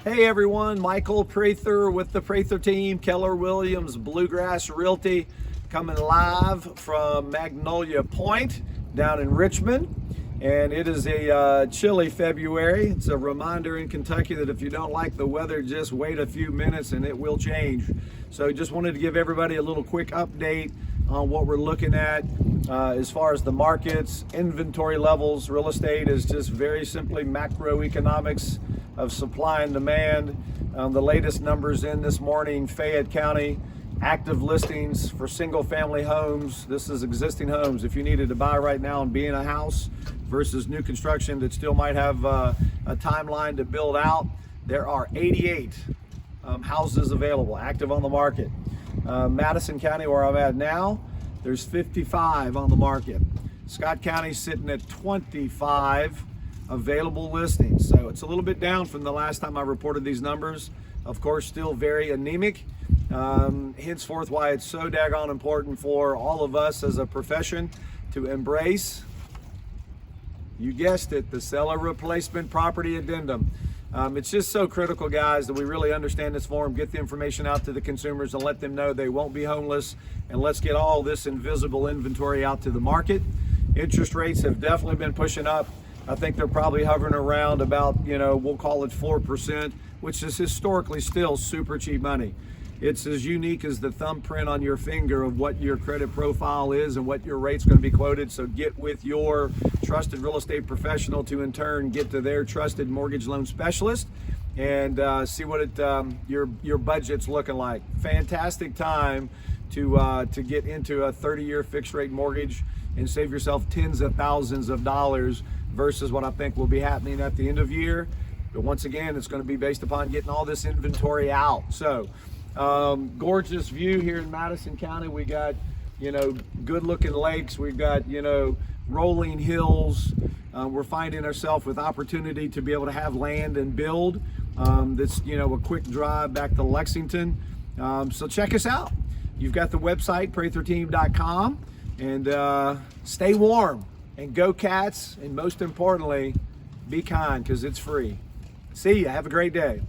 Hey everyone, Michael Prather with the Prather team, Keller Williams Bluegrass Realty, coming live from Magnolia Point down in Richmond. And it is a chilly February. It's a reminder in Kentucky that if you don't like the weather, just wait a few minutes and it will change. So just wanted to give everybody a little quick update on what we're looking at as far as the markets, inventory levels. Real estate is just very simply macroeconomics of supply and demand. The latest numbers in this morning, Fayette County, active listings for single family homes. This is existing homes. If you needed to buy right now and be in a house versus new construction that still might have a timeline to build out, there are 88 houses available, active on the market. Madison County, where I'm at now, there's 55 on the market. Scott County sitting at 25 available listings. So it's a little bit down from the last time I reported these numbers. Of course, still very anemic. Henceforth, why it's so daggone important for all of us as a profession to embrace, you guessed it, the seller replacement property addendum. It's just so critical, guys, that we really understand this form, get the information out to the consumers and let them know they won't be homeless, and let's get all this invisible inventory out to the market. Interest rates have definitely been pushing up. I think they're probably hovering around about, we'll call it 4%, which is historically still super cheap money. It's as unique as the thumbprint on your finger of what your credit profile is and what your rate's going to be quoted. So get with your trusted real estate professional to in turn get to their trusted mortgage loan specialist and see what your budget's looking like. Fantastic time to get into a 30-year fixed rate mortgage and save yourself tens of thousands of dollars versus what I think will be happening at the end of year. But once again, it's going to be based upon getting all this inventory out. So gorgeous view here in Madison County. We got, good looking lakes. We've got, rolling hills. We're finding ourselves with opportunity to be able to have land and build. That's, a quick drive back to Lexington. So check us out. You've got the website, pratherteam.com, and stay warm and go Cats. And most importantly, be kind, because it's free. See ya. Have a great day.